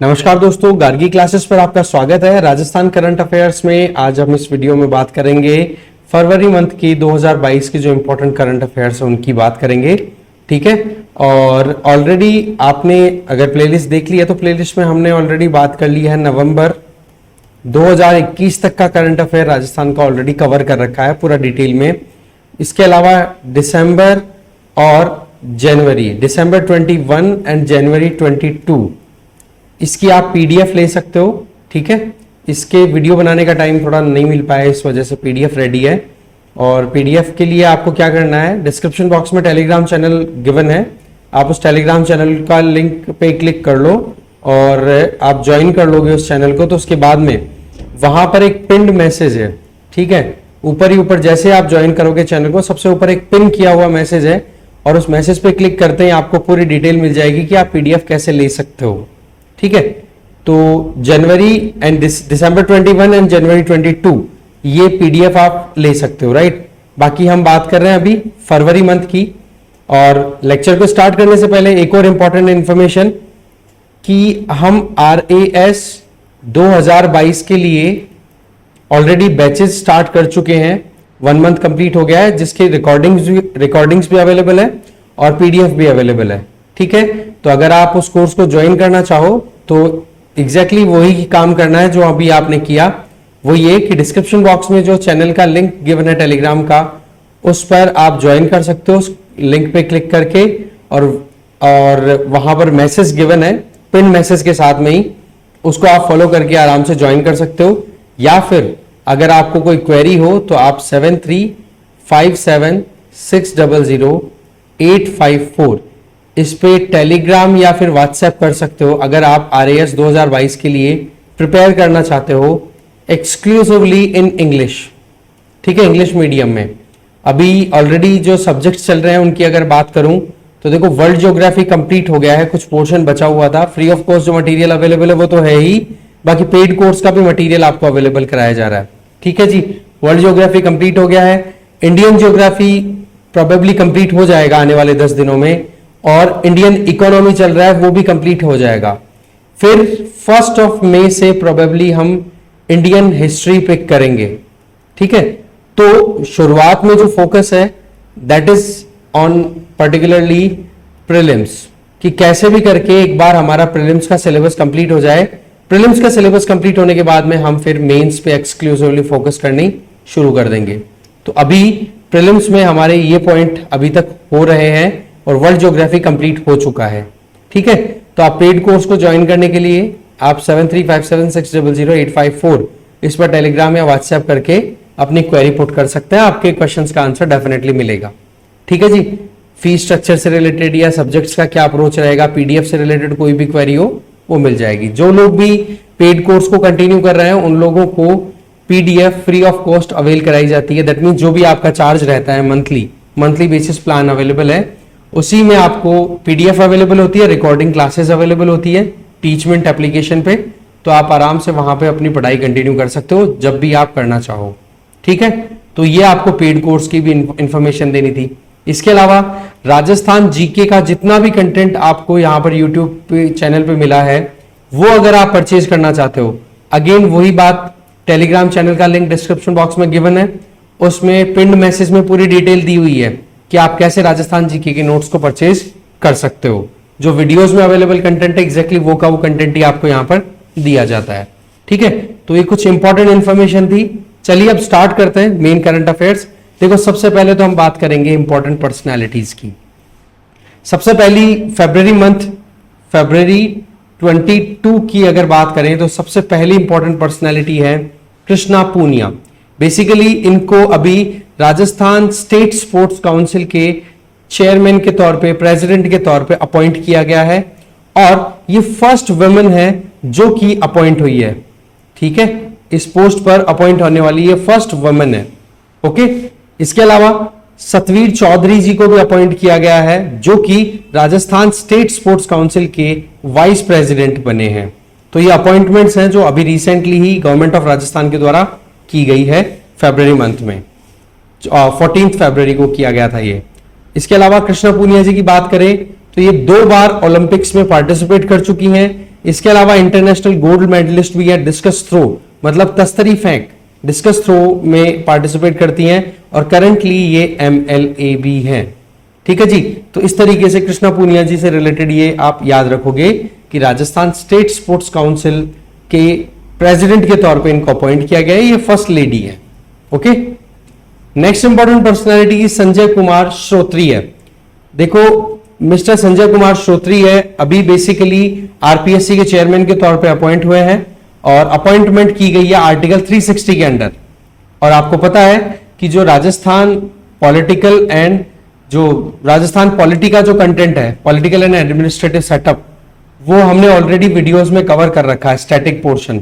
नमस्कार दोस्तों, गार्गी क्लासेस पर आपका स्वागत है। राजस्थान करंट अफेयर्स में आज हम इस वीडियो में बात करेंगे फरवरी मंथ की 2022 की जो इंपॉर्टेंट करंट अफेयर्स है उनकी बात करेंगे। ठीक है, और ऑलरेडी आपने अगर प्लेलिस्ट देख लिया तो प्लेलिस्ट में हमने ऑलरेडी बात कर ली है नवंबर 2021 तक का करंट अफेयर राजस्थान का ऑलरेडी कवर कर रखा है पूरा डिटेल में। इसके अलावा दिसंबर और जनवरी, दिसंबर 21 एंड जनवरी 22 इसकी आप पीडीएफ ले सकते हो। ठीक है, इसके वीडियो बनाने का टाइम थोड़ा नहीं मिल पाया, इस वजह से पीडीएफ रेडी है। और पीडीएफ के लिए आपको क्या करना है, डिस्क्रिप्शन बॉक्स में टेलीग्राम चैनल गिवन है, आप उस टेलीग्राम चैनल का लिंक पे क्लिक कर लो और आप ज्वाइन कर लोगे उस चैनल को। तो उसके बाद में वहां पर एक पिन्ड मैसेज है। ठीक है, ऊपर ही ऊपर जैसे आप ज्वाइन करोगे चैनल को, सबसे ऊपर एक पिन किया हुआ मैसेज है और उस मैसेज पे क्लिक करते ही आपको पूरी डिटेल मिल जाएगी कि आप पीडीएफ कैसे ले सकते हो। ठीक है, तो जनवरी एंड दिसंबर 21 एंड जनवरी 22 ये पीडीएफ आप ले सकते हो। राइट, बाकी हम बात कर रहे हैं अभी फरवरी मंथ की। और लेक्चर को स्टार्ट करने से पहले एक और इंपॉर्टेंट इंफॉर्मेशन कि हम RAS 2022 के लिए ऑलरेडी बैचेस स्टार्ट कर चुके हैं। 1 मंथ कंप्लीट हो गया है, जिसके रिकॉर्डिंग्स भी अवेलेबल है और पीडीएफ भी अवेलेबल है। ठीक है, तो अगर आप उस कोर्स को ज्वाइन करना चाहो तो एग्जैक्टली वही काम करना है जो अभी आपने किया। वो ये कि डिस्क्रिप्शन बॉक्स में जो चैनल का लिंक गिवन है टेलीग्राम का, उस पर आप ज्वाइन कर सकते हो उस लिंक पे क्लिक करके। और वहां पर मैसेज गिवन है पिन मैसेज के साथ में ही, उसको आप फॉलो करके आराम से ज्वाइन कर सकते हो। या फिर अगर आपको कोई क्वेरी हो तो आप 7357600854 इस पे टेलीग्राम या फिर व्हाट्सएप कर सकते हो। अगर आप RAS 2022 के लिए प्रिपेयर करना चाहते हो एक्सक्लूसिवली इन इंग्लिश। ठीक है, इंग्लिश मीडियम में। अभी ऑलरेडी जो सब्जेक्ट्स चल रहे हैं उनकी अगर बात करूं तो देखो, वर्ल्ड ज्योग्राफी कंप्लीट हो गया है, कुछ पोर्शन बचा हुआ था। फ्री ऑफ कॉस्ट जो मटेरियल अवेलेबल है वो तो है ही, बाकी पेड कोर्स का भी मटेरियल आपको अवेलेबल कराया जा रहा है। ठीक है जी, वर्ल्ड ज्योग्राफी कंप्लीट हो गया है। इंडियन ज्योग्राफी प्रोबेबली कंप्लीट हो जाएगा आने वाले 10 दिनों में, और इंडियन इकोनॉमी चल रहा है वो भी कंप्लीट हो जाएगा। फिर 1 मई से प्रोबेबली हम इंडियन हिस्ट्री पिक करेंगे। ठीक है, तो शुरुआत में जो फोकस है that is on particularly prelims, कि कैसे भी करके एक बार हमारा प्रीलिम्स का सिलेबस कंप्लीट हो जाए। प्रीलिम्स का सिलेबस कंप्लीट होने के बाद में हम फिर मेंस पे एक्सक्लूसिवली फोकस करनी शुरू कर देंगे। तो अभी प्रीलिम्स में हमारे ये पॉइंट अभी तक हो रहे हैं और वर्ल्ड ज्योग्राफी कंप्लीट हो चुका है। ठीक है, तो आप पेड कोर्स को ज्वाइन करने के लिए आप 7357600854 इस पर टेलीग्राम या व्हाट्सएप करके अपनी क्वेरी पुट कर सकते हैं। आपके क्वेश्चंस का आंसर डेफिनेटली मिलेगा। ठीक है जी, फीस स्ट्रक्चर से रिलेटेड या सब्जेक्ट्स का क्या अप्रोच रहेगा, पीडीएफ से रिलेटेड कोई भी क्वेरी हो वो मिल जाएगी। जो लोग भी पेड कोर्स को कंटिन्यू कर रहे हैं उन लोगों को PDF free of cost avail कराई जाती है। दैट मीन जो भी आपका चार्ज रहता है मंथली बेसिस प्लान अवेलेबल है, उसी में आपको पीडीएफ अवेलेबल होती है, रिकॉर्डिंग क्लासेस अवेलेबल होती है टीचमेंट एप्लीकेशन पे। तो आप आराम से वहां पे अपनी पढ़ाई कंटिन्यू कर सकते हो जब भी आप करना चाहो। ठीक है, तो ये आपको पेड कोर्स की भी इंफॉर्मेशन देनी थी। इसके अलावा राजस्थान जीके का जितना भी कंटेंट आपको यहाँ पर यूट्यूब पे चैनल पे मिला है, वो अगर आप परचेज करना चाहते हो, अगेन वही बात, टेलीग्राम चैनल का लिंक डिस्क्रिप्शन बॉक्स में गिवन है, उसमें पिन्ड मैसेज में पूरी डिटेल दी हुई है कि आप कैसे राजस्थान जीके के नोट्स को परचेज कर सकते हो। जो वीडियोस में अवेलेबल कंटेंट है एग्जैक्टली वो का वो कंटेंट ही आपको यहाँ पर दिया जाता है। ठीक है, तो ये कुछ इंपॉर्टेंट इंफॉर्मेशन थी। चलिए अब स्टार्ट करते हैं मेन करंट अफेयर्स। देखो, सबसे पहले तो हम बात करेंगे इंपॉर्टेंट पर्सनैलिटीज की। सबसे पहली फरवरी 22 की अगर बात करें तो सबसे पहली इंपॉर्टेंट पर्सनैलिटी है कृष्णा पूनिया। बेसिकली इनको अभी राजस्थान स्टेट स्पोर्ट्स काउंसिल के चेयरमैन के तौर पे, प्रेसिडेंट के तौर पे अपॉइंट किया गया है और ये फर्स्ट वुमेन है जो कि अपॉइंट हुई है। ठीक है, इस पोस्ट पर अपॉइंट होने वाली ये फर्स्ट वुमेन है। ओके, इसके अलावा सतवीर चौधरी जी को भी अपॉइंट किया गया है जो कि राजस्थान स्टेट स्पोर्ट्स काउंसिल के वाइस प्रेसिडेंट बने हैं। तो ये अपॉइंटमेंट्स हैं जो अभी recently he government of Rajasthan के द्वारा की गई है फरवरी मंथ में, 14 फरवरी को किया गया था ये। इसके अलावा कृष्णा पूनिया जी की बात करें तो ये 2 बार ओलंपिक्स में पार्टिसिपेट कर चुकी हैं। इसके अलावा इंटरनेशनल गोल्ड मेडलिस्ट भी है डिस्कस थ्रो, मतलब तस्तरी फेंक, डिस्कस थ्रो में पार्टिसिपेट करती हैं और करंटली ये MLA भी हैं। ठीक है जी। तो इस तरीके से कृष्णा पूनिया जी से रिलेटेड ये आप याद रखोगे कि राजस्थान स्टेट स्पोर्ट्स काउंसिल के प्रेसिडेंट के तौर पे इनको अपॉइंट किया गया है, ये फर्स्ट लेडी है। Okay, next important personality Sanjay Kumar Shrotri है। देखो मिस्टर संजय कुमार श्रोत्री है, अभी बेसिकली RPSC के चेयरमैन के तौर पे अपॉइंट हुए हैं और अपॉइंटमेंट की गई है आर्टिकल 360 के अंडर। और आपको पता है कि जो राजस्थान पॉलिटिकल एंड जो राजस्थान पॉलिटी का जो कंटेंट है, पॉलिटिकल एंड एडमिनिस्ट्रेटिव सेटअप, वो हमने ऑलरेडी वीडियोस में कवर कर रखा है, स्टैटिक पोर्शन।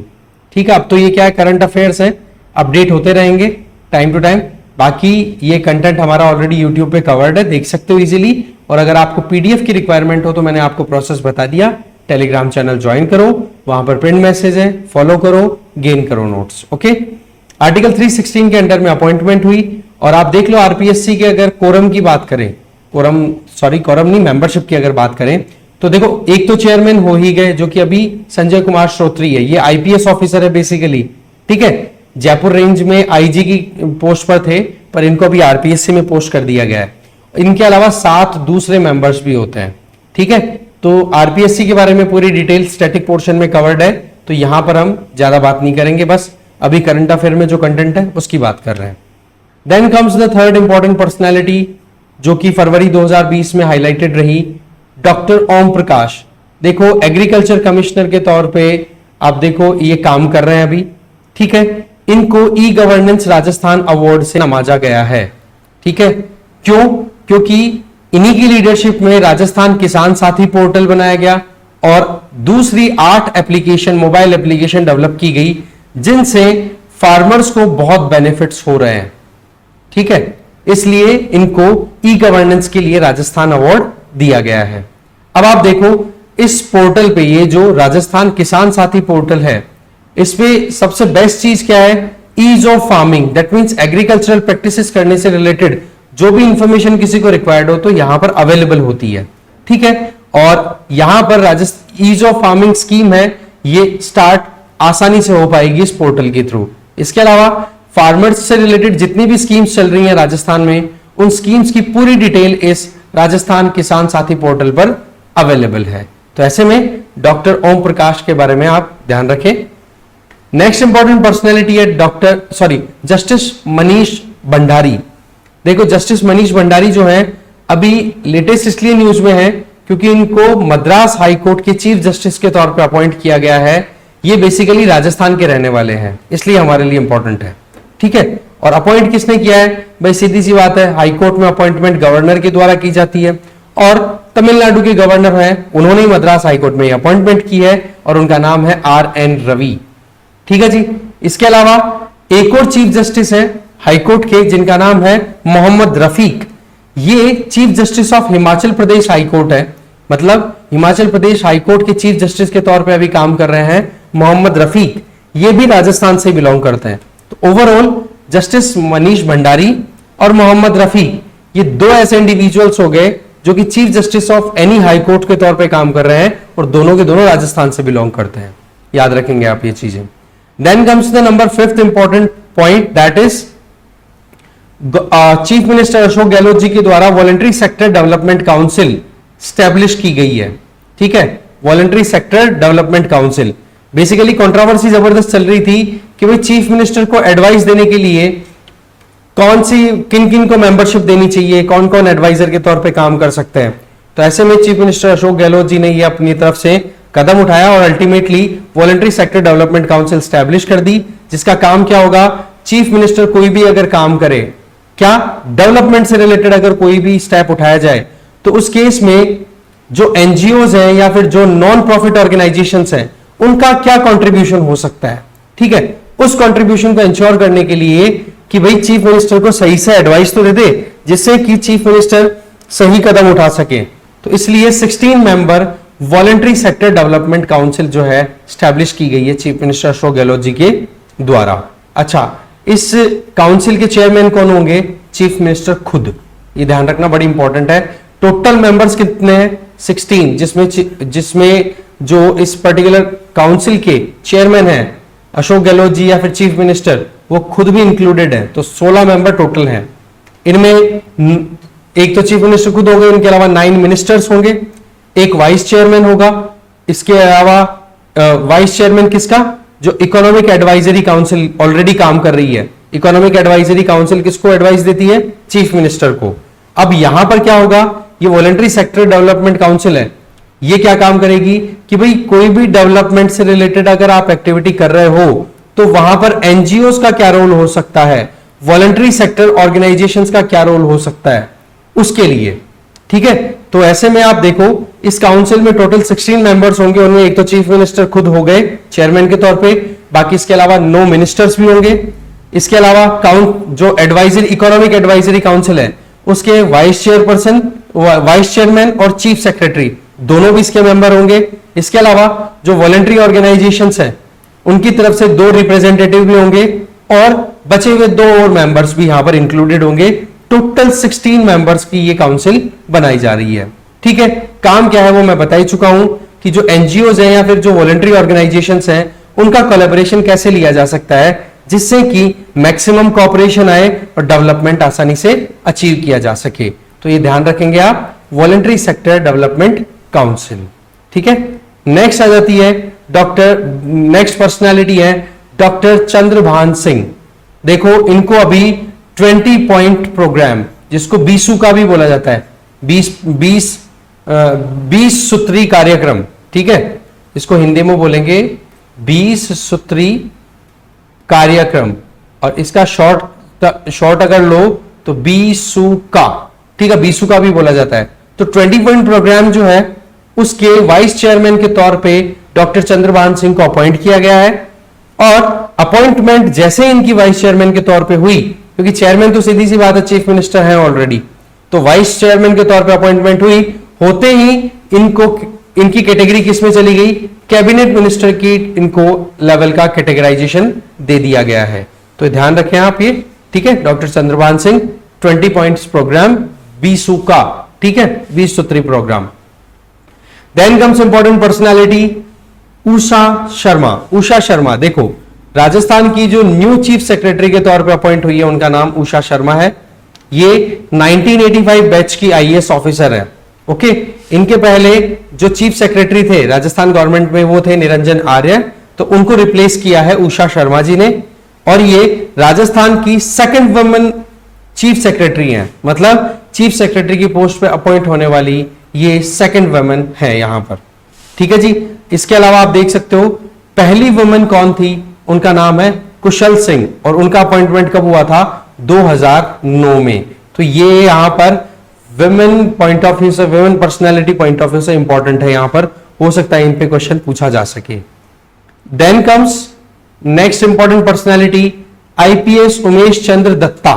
ठीक है, अब तो ये क्या है, करंट अफेयर्स है, अपडेट होते रहेंगे टाइम टू टाइम। बाकी ये कंटेंट हमारा ऑलरेडी यूट्यूब पे कवर्ड है, देख सकते हो इजीली। और अगर आपको PDF की रिक्वायरमेंट हो तो मैंने आपको प्रोसेस बता दिया, टेलीग्राम चैनल ज्वाइन करो, वहां पर प्रिंट मैसेज है, फॉलो करो, गेन करो नोट्स। ओके, आर्टिकल 316 के अंडर में अपॉइंटमेंट हुई। और आप देख लो RPSC के अगर कोरम की बात करें, कोरम नहीं, मेंबरशिप की अगर बात करें तो देखो एक तो चेयरमैन हो ही गए जो कि अभी संजय कुमार श्रोत्री है, ये IPS ऑफिसर है बेसिकली। ठीक है, जयपुर रेंज में IG की पोस्ट पर थे, पर इनको अभी RPSC में पोस्ट कर दिया गया है। इनके अलावा 7 दूसरे मेंबर्स भी होते हैं। ठीक है, तो RPSC के बारे में पूरी डिटेल स्टैटिक पोर्शन में कवर्ड है, तो यहां पर हम ज्यादा बात नहीं करेंगे, बस अभी करंट अफेयर में जो कंटेंट है उसकी बात कर रहे हैं। Then comes the third important personality जो कि फरवरी 2020 में हाईलाइटेड रही, डॉक्टर ओम प्रकाश। देखो एग्रीकल्चर कमिश्नर के तौर पे आप देखो ये काम कर रहे हैं अभी। ठीक है, इनको ई गवर्नेंस राजस्थान अवार्ड से नवाजा गया है। ठीक है, क्यों? क्योंकि इन्हीं की लीडरशिप में राजस्थान किसान साथी पोर्टल बनाया गया और दूसरी 8 एप्लीकेशन, मोबाइल एप्लीकेशन डेवलप की गई जिनसे फार्मर्स को बहुत बेनिफिट्स हो रहे हैं। ठीक है, इसलिए इनको ई गवर्नेंस के लिए राजस्थान अवार्ड दिया गया है। अब आप देखो इस पोर्टल पे, ये जो राजस्थान किसान साथी पोर्टल है, इस पे सबसे बेस्ट चीज क्या है, ease of farming, that means agricultural practices करने से रिलेटेड जो भी इंफॉर्मेशन किसी को रिक्वायर्ड हो तो यहां पर अवेलेबल होती है। ठीक है, और यहां पर Rajasthan ease of farming scheme है, ये स्टार्ट आसानी से हो पाएगी इस पोर्टल के थ्रू। इसके अलावा फार्मर्स से रिलेटेड जितनी भी स्कीम्स चल रही हैं राजस्थान में, उन स्कीम्स की पूरी डिटेल इस राजस्थान किसान साथी पोर्टल पर अवेलेबल है। तो ऐसे में डॉक्टर ओम प्रकाश के बारे में आप ध्यान रखें। नेक्स्ट इंपॉर्टेंट पर्सनैलिटी है जस्टिस मनीष भंडारी। देखो जस्टिस मनीष भंडारी जो है अभी लेटेस्ट इसलिए न्यूज में है क्योंकि इनको मद्रास हाई कोर्ट के चीफ जस्टिस के तौर पर अपॉइंट किया गया है। ये बेसिकली राजस्थान के रहने वाले हैं, इसलिए हमारे लिए इंपॉर्टेंट है। ठीक है, और अपॉइंट किसने किया है भाई, सीधी सी बात है, हाई कोर्ट में अपॉइंटमेंट गवर्नर के द्वारा की जाती है और तमिलनाडु के गवर्नर हैं, उन्होंने ही मद्रास हाई कोर्ट में अपॉइंटमेंट की है और उनका नाम है RN रवि। ठीक है जी, इसके अलावा एक और चीफ जस्टिस है हाई कोर्ट के जिनका नाम है मोहम्मद रफीक। ये chief justice of Himachal Pradesh high court है, मतलब हिमाचल प्रदेश हाई कोर्ट के चीफ जस्टिस के तौर पे अभी काम कर रहे हैं मोहम्मद रफीक, ये भी राजस्थान से बिलोंग करते हैं। तो ओवरऑल जस्टिस मनीष भंडारी और मोहम्मद रफीक, ये 2 ऐसे इंडिविजुअल्स हो गए जो कि chief justice of any high court के तौर पे काम कर रहे हैं और दोनों के दोनों राजस्थान से बिलोंग करते हैं। याद रखेंगे आप ये चीजें। Then comes the number 5th important point, that is chief minister Ashok Gehlot ji के द्वारा voluntary sector development council establish की गई है। ठीक है, voluntary sector development council, basically controversy जबरदस्त चल रही थी कि भाई चीफ मिनिस्टर को एडवाइस देने के लिए किन किन को मेंबरशिप देनी चाहिए, कौन कौन एडवाइजर के तौर पे काम कर सकते हैं। तो ऐसे में चीफ मिनिस्टर अशोक गहलोत जी ने ये अपनी तरफ से कदम उठाया और ultimately voluntary sector development council establish कर दी, जिसका काम क्या होगा, चीफ मिनिस्टर कोई भी अगर काम करे, क्या डेवलपमेंट से रिलेटेड अगर कोई भी स्टेप उठाया जाए तो उस केस में जो एनजीओज हैं या फिर जो नॉन प्रॉफिट ऑर्गेनाइजेशंस हैं उनका क्या कंट्रीब्यूशन हो सकता है। ठीक है, उस कंट्रीब्यूशन को इंश्योर करने के लिए कि भाई चीफ मिनिस्टर को सही से एडवाइस तो दे दे जिससे कि चीफ मिनिस्टर सही कदम उठा सके। तो इसलिए 16 member voluntary sector development council जो है स्टैब्लिश की गई है चीफ मिनिस्टर अशोक गहलोत जी के द्वारा। अच्छा, इस काउंसिल के चेयरमैन कौन होंगे, चीफ मिनिस्टर खुद। ये ध्यान रखना बड़ी इंपॉर्टेंट है। टोटल मेंबर्स कितने हैं, 16, जिसमें जो इस पर्टिकुलर काउंसिल के चेयरमैन हैं अशोक गहलोत जी या फिर चीफ मिनिस्टर, वो खुद भी इंक्लूडेड है। तो 16 मेंबर टोटल हैं। इनमें एक तो चीफ मिनिस्टर खुद होंगे, इनके अलावा 9 मिनिस्टर्स होंगे, एक वाइस चेयरमैन होगा। इसके अलावा वाइस चेयरमैन किसका? जो इकोनॉमिक एडवाइजरी काउंसिल ऑलरेडी काम कर रही है। इकोनॉमिक एडवाइजरी काउंसिल किसको एडवाइस देती है? चीफ मिनिस्टर को। अब यहां पर क्या होगा, ये वॉलंटरी सेक्टर डेवलपमेंट काउंसिल है, ये क्या काम करेगी कि भाई कोई भी डेवलपमेंट से रिलेटेड अगर आप एक्टिविटी कर रहे हो तो वहां पर एनजीओ का क्या रोल हो सकता है, वॉलंटरी सेक्टर ऑर्गेनाइजेशंस का क्या रोल हो सकता है उसके लिए। ठीक है, तो ऐसे में आप देखो इस काउंसिल में टोटल 16 मेंबर्स होंगे। उनमें एक तो चीफ मिनिस्टर खुद हो गए चेयरमैन के तौर पे, बाकी इसके अलावा 9 मिनिस्टर्स भी होंगे। इसके अलावा जो एडवाइजरी इकोनॉमिक एडवाइजरी काउंसिल है उसके वाइस चेयरपर्सन, वाइस चेयरमैन और चीफ सेक्रेटरी दोनों भी इसके मेंबर होंगे। इसके अलावा जो वॉलंटरी ऑर्गेनाइजेशंस हैं उनकी तरफ से 2 रिप्रेजेंटेटिव भी होंगे और बचे हुए 2 और मेंबर्स भी यहां पर इंक्लूडेड होंगे। टोटल 16 मेंबर्स की ये काउंसिल बनाई जा रही है। ठीक है, काम क्या है वो मैं बता ही चुका हूं कि जो एनजीओज हैं या फिर जो वॉलंटरी ऑर्गेनाइजेशंस हैं उनका कोलैबोरेशन कैसे लिया जा सकता है जिससे कि मैक्सिमम कोऑपरेशन आए और डेवलपमेंट आसानी से अचीव किया जा सके। तो ये ध्यान रखेंगे आप, वॉलंटरी सेक्टर डेवलपमेंट काउंसिल। ठीक है, नेक्स्ट आ जाती है नेक्स्ट पर्सनालिटी है डॉक्टर चंद्रभान सिंह। देखो इनको अभी 20 पॉइंट प्रोग्राम, जिसको 20 का भी बोला जाता है, 20 सूत्री कार्यक्रम, ठीक है, इसको हिंदी में बोलेंगे 20 सूत्री कार्यक्रम और इसका शॉर्ट अगर लो तो 20 का, ठीक है, 20 का भी बोला जाता है। तो 20 पॉइंट प्रोग्राम जो है उसके वाइस चेयरमैन के तौर पे डॉक्टर चंद्रभान सिंह को अपॉइंट किया गया है और अपॉइंटमेंट जैसे इनकी वाइस चेयरमैन के तौर पे हुई, क्योंकि चेयरमैन तो सीधी सी बात है चीफ मिनिस्टर है ऑलरेडी, तो वाइस चेयरमैन के तौर पे अपॉइंटमेंट हुई, होते ही इनकी कैटेगरी किस में चली गई, कैबिनेट मिनिस्टर की इनको लेवल का कैटेगराइजेशन दे दिया गया है। तो ध्यान रखें आप ये, ठीक है, doctor Chandrabhan Singh 20 points program 20 का, ठीक है, 20 सूत्री program. Then comes important personality Usha Sharma. Usha Sharma देखो राजस्थान की जो न्यू चीफ सेक्रेटरी के तौर पे अपॉइंट हुई है, उनका नाम उषा शर्मा है। ये 1985 बैच की आईएएस ऑफिसर है। ओके, इनके पहले जो चीफ सेक्रेटरी थे राजस्थान गवर्नमेंट में वो थे निरंजन आर्य, तो उनको रिप्लेस किया है उषा शर्मा जी ने। और ये राजस्थान की सेकंड वुमेन चीफ सेक्रेटरी हैं, मतलब चीफ सेक्रेटरी की पोस्ट पे अपॉइंट होने वाली ये सेकंड वुमेन है यहां पर। ठीक है जी, इसके अलावा आप देख सकते हो पहली वुमेन कौन थी, उनका नाम है कुशल सिंह और उनका अपॉइंटमेंट कब हुआ था, 2009 में। तो ये यहां पर वुमेन पॉइंट ऑफ व्यू से, women personality point of view से इंपॉर्टेंट है, यहां पर हो सकता है इन पे क्वेश्चन पूछा जा सके। Then comes next important personality IPS Umesh Chandra Dutta.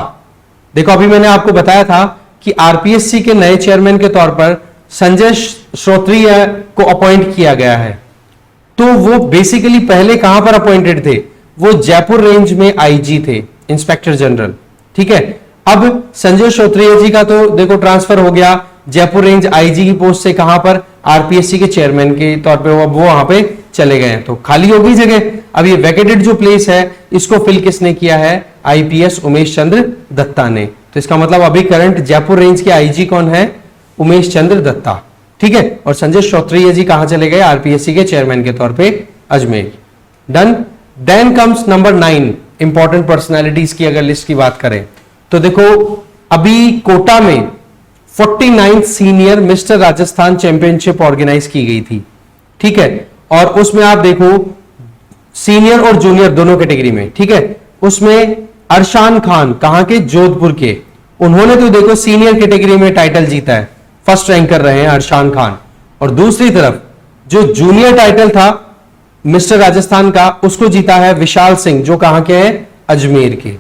देखो अभी मैंने आपको बताया था कि आरपीएससी के नए चेयरमैन के तौर पर संजय श्रोत्रिय को अपॉइंट किया गया है। तो वो बेसिकली पहले कहां पर अपॉइंटेड थे, वो जयपुर रेंज में आईजी थे, इंस्पेक्टर जनरल। ठीक है, अब संजय श्रोत्रिय जी का तो देखो ट्रांसफर हो गया जयपुर रेंज आईजी की पोस्ट से, कहां पर, आरपीएससी के चेयरमैन के तौर पे वो वहां पे चले गए, तो खाली हो गई जगह। अब ये वैकेटेड जो प्लेस है इसको फिल किसने किया है, आईपीएस उमेश चंद्र दत्ता ने। तो इसका मतलब अभी करंट जयपुर रेंज के आईजी कौन है, उमेश चंद्र दत्ता। ठीक है, और संजय श्रोत्रिय जी कहां चले गए, आरपीएससी के चेयरमैन के तौर पे Ajmer. Done. Then comes number 9 important personalities की अगर लिस्ट की बात करें तो देखो अभी कोटा में 49 senior Mister Rajasthan championship organise की गई थी। ठीक है, और उसमें आप देखो सीनियर और जूनियर दोनों कैटेगरी में, ठीक है, उसमें अरशान खान कहां के, जोधपुर के, उन्होंने तो देखो सीनियर कैटेगरी में टाइटल जीता है, फर्स्ट रैंक कर रहे हैं अरशान खान। और दूसरी तरफ जो जूनियर टाइटल था मिस्टर राजस्थान का उसको जीता है विशाल सिंह, जो कहां के हैं, अजमेर के।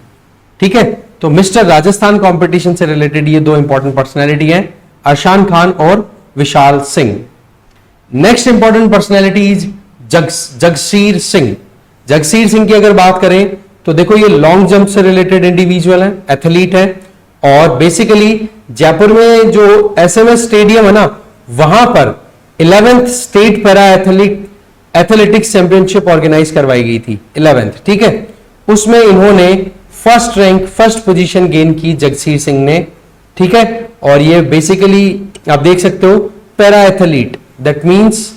ठीक है, तो मिस्टर राजस्थान कंपटीशन से रिलेटेड ये 2 इंपॉर्टेंट पर्सनैलिटी हैं, अरशान खान और Vishal Singh. Next important personality is Jagsir Singh. Jagsir Singh की अगर बात करें तो देखो ये लॉन्ग जंप से रिलेटेड इंडिविजुअल है, एथलीट है, और बेसिकली जयपुर में जो एसएमएस स्टेडियम है ना, वहां पर 11th state para athletics championship organise करवाई गई थी 11th, ठीक है। उसमें इन्होंने फर्स्ट पोजीशन गेन की जगसीर सिंह ने, ठीक है। और ये बेसिकली आप देख सकते हो पैरा एथलीट, दैट मींस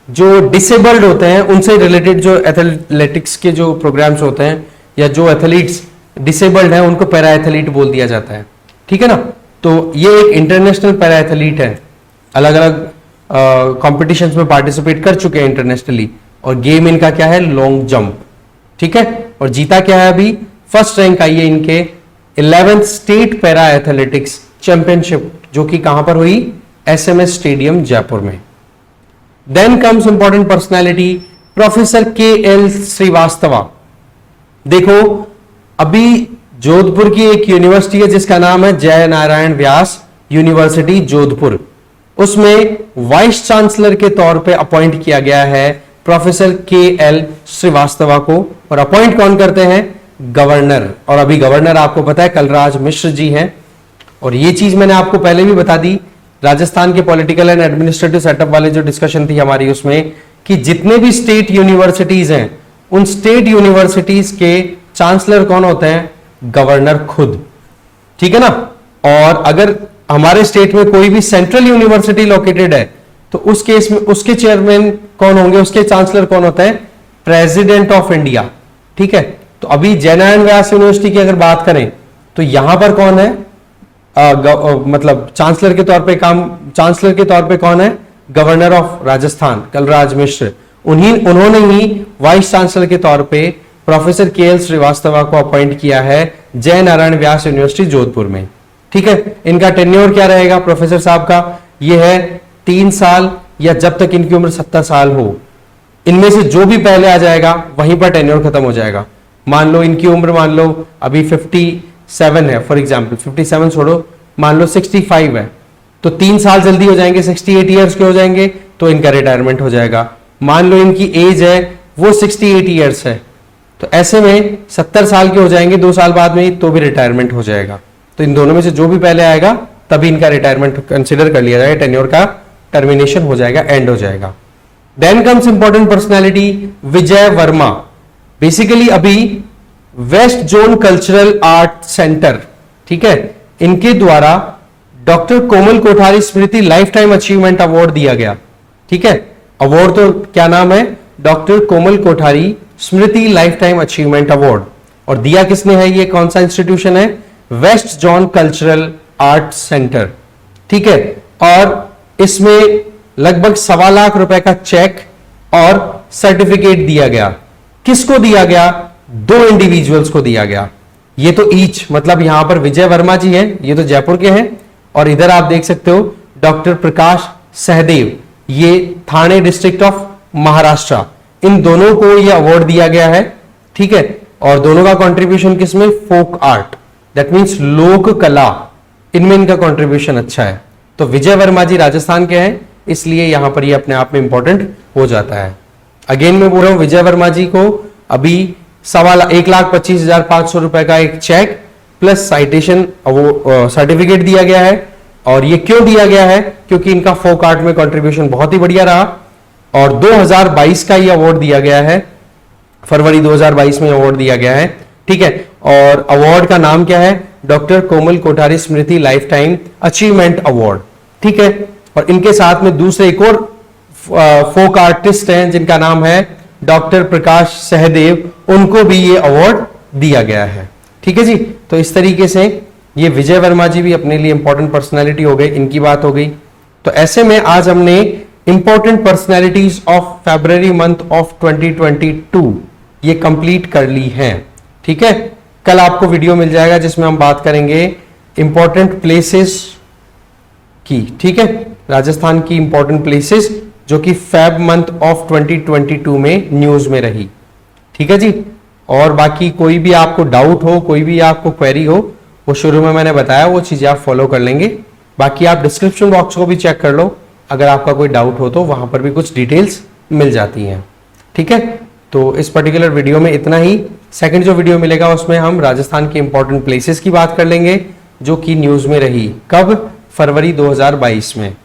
जो डिसेबल्ड होते हैं उनसे रिलेटेड जो एथलेटिक्स के जो प्रोग्राम्स होते हैं या जो एथलीट्स डिसेबल्ड हैं उनको पैरा एथलीट बोल दिया जाता है, ठीक है ना। तो ये एक इंटरनेशनल पैरा एथलीट है, अलग अलग कॉम्पिटिशन्स में पार्टिसिपेट कर चुके हैं इंटरनेशनली। और गेम इनका क्या है, लॉन्ग जंप, ठीक है। और जीता क्या है, अभी फर्स्ट रैंक आई है इनके 11th state para athletics championship, जो कि कहां पर हुई, SMS स्टेडियम जयपुर में। Then comes important personality professor KL Srivastava. देखो अभी जोधपुर की एक यूनिवर्सिटी है जिसका नाम है जय नारायण व्यास यूनिवर्सिटी जोधपुर, उसमें वाइस चांसलर के तौर पे अपॉइंट किया गया है प्रोफेसर KL श्रीवास्तवा को। और अपॉइंट कौन करते हैं, गवर्नर। और अभी गवर्नर आपको पता है कलराज मिश्र जी हैं। और ये चीज मैंने आपको पहले भी बता दी, राजस्थान के पॉलिटिकल एंड एडमिनिस्ट्रेटिव सेटअप वाले जो डिस्कशन थी हमारी उसमें, कि जितने भी स्टेट यूनिवर्सिटीज हैं उन स्टेट यूनिवर्सिटीज के चांसलर कौन होते हैं, गवर्नर खुद, ठीक है ना। और अगर हमारे स्टेट में कोई भी सेंट्रल यूनिवर्सिटी लोकेटेड है तो उस केस में उसके चेयरमैन कौन होंगे, उसके चांसलर कौन होता है, प्रेसिडेंट ऑफ इंडिया, ठीक है। तो अभी जय नारायण व्यास यूनिवर्सिटी की अगर बात करें तो यहां पर कौन है, मतलब चांसलर के तौर पे कौन है, गवर्नर ऑफ राजस्थान कलराज मिश्र। उन्होंने ही वाइस चांसलर के तौर पे प्रोफेसर KL श्रीवास्तवा को अपॉइंट किया है जय नारायण व्यास यूनिवर्सिटी जोधपुर में, ठीक है। इनका टेन्योर क्या रहेगा प्रोफेसर साहब का, ये है 3 साल या जब तक इनकी उम्र 70 साल हो। इनमें से जो भी पहले आ जाएगा वहीं पर टेन्योर खत्म हो जाएगा। मान लो इनकी उम्र मान लो अभी 57 है फॉर एग्जाम्पल, 57 छोड़ो, मान लो 65 है, तो 3 साल जल्दी हो जाएंगे, 68 ईयर्स के हो जाएंगे तो इनका रिटायरमेंट हो जाएगा। मान लो इनकी एज है वो 68 ईयर्स है, तो ऐसे में 70 साल के हो जाएंगे 2 साल बाद में, तो भी रिटायरमेंट हो जाएगा। तो इन दोनों में से जो भी पहले आएगा तभी इनका रिटायरमेंट कंसिडर कर लिया जाएगा, टेन्योर का टर्मिनेशन हो जाएगा, एंड हो जाएगा। देन कम्स इंपॉर्टेंट पर्सनैलिटी विजय वर्मा। बेसिकली अभी west zone cultural art centre, ठीक है, इनके द्वारा डॉक्टर कोमल कोठारी स्मृति लाइफ टाइम अचीवमेंट अवार्ड दिया गया, ठीक है। अवार्ड तो क्या नाम है, डॉक्टर कोमल कोठारी स्मृति लाइफ टाइम अचीवमेंट अवार्ड। और दिया किसने है, ये कौन सा इंस्टीट्यूशन है, west zone cultural art centre, ठीक है। और इसमें लगभग 1.25 लाख रुपए का चेक और सर्टिफिकेट दिया गया। किसको दिया गया, 2 इंडिविजुअल्स को दिया गया। ये तो ईच, मतलब यहां पर विजय वर्मा जी हैं, ये तो जयपुर के हैं, और इधर आप देख सकते हो डॉक्टर प्रकाश सहदेव, ये थाने डिस्ट्रिक्ट ऑफ महाराष्ट्र। इन दोनों को ये अवार्ड दिया गया है, ठीक है। और दोनों का कंट्रीब्यूशन किसमें, फोक आर्ट, दैट मींस लोक कला, इनमें इनका कंट्रीब्यूशन अच्छा है। तो विजय वर्मा जी राजस्थान के हैं, इसलिए यहां पर ये अपने आप में इंपॉर्टेंट हो जाता है। अगेन मैं बोल रहा हूं, विजय वर्मा जी को अभी 1,25,500 रुपए का एक चेक प्लस साइटेशन सर्टिफिकेट दिया गया है। और ये क्यों दिया गया है, क्योंकि इनका फोक आर्ट में कंट्रीब्यूशन बहुत ही बढ़िया रहा। और 2022 का ये अवार्ड दिया गया है, फरवरी 2022 में अवार्ड दिया गया है, ठीक है। और अवार्ड का नाम क्या है, डॉक्टर कोमल कोठारी स्मृति लाइफ टाइम अचीवमेंट अवार्ड, ठीक है। और इनके साथ में दूसरे एक और फोक आर्टिस्ट हैं जिनका नाम है डॉक्टर प्रकाश सहदेव, उनको भी ये अवार्ड दिया गया है, ठीक है जी। तो इस तरीके से ये विजय वर्मा जी भी अपने लिए इंपॉर्टेंट पर्सनालिटी हो गए, इनकी बात हो गई। तो ऐसे में आज हमने important personalities of February month of 2022 ये कंप्लीट कर ली हैं, ठीक है। कल आपको वीडियो मिल जाएगा जिसमें हम बात करेंगे इंपॉर्टेंट प्लेसेस की, ठीक है, राजस्थान की इंपॉर्टेंट प्लेसेस जो कि फेब मंथ ऑफ 2022 में न्यूज में रही, ठीक है जी। और बाकी कोई भी आपको डाउट हो, कोई भी आपको क्वेरी हो, वो शुरू में मैंने बताया वो चीजें आप फॉलो कर लेंगे। बाकी आप डिस्क्रिप्शन बॉक्स को भी चेक कर लो, अगर आपका कोई डाउट हो तो वहां पर भी कुछ डिटेल्स मिल जाती हैं, ठीक है। तो इस पर्टिकुलर वीडियो में इतना ही। सेकंड जो वीडियो मिलेगा उसमें हम राजस्थान के इंपॉर्टेंट प्लेसेस की बात कर लेंगे जो कि न्यूज में रही, कब, फरवरी 2022 में।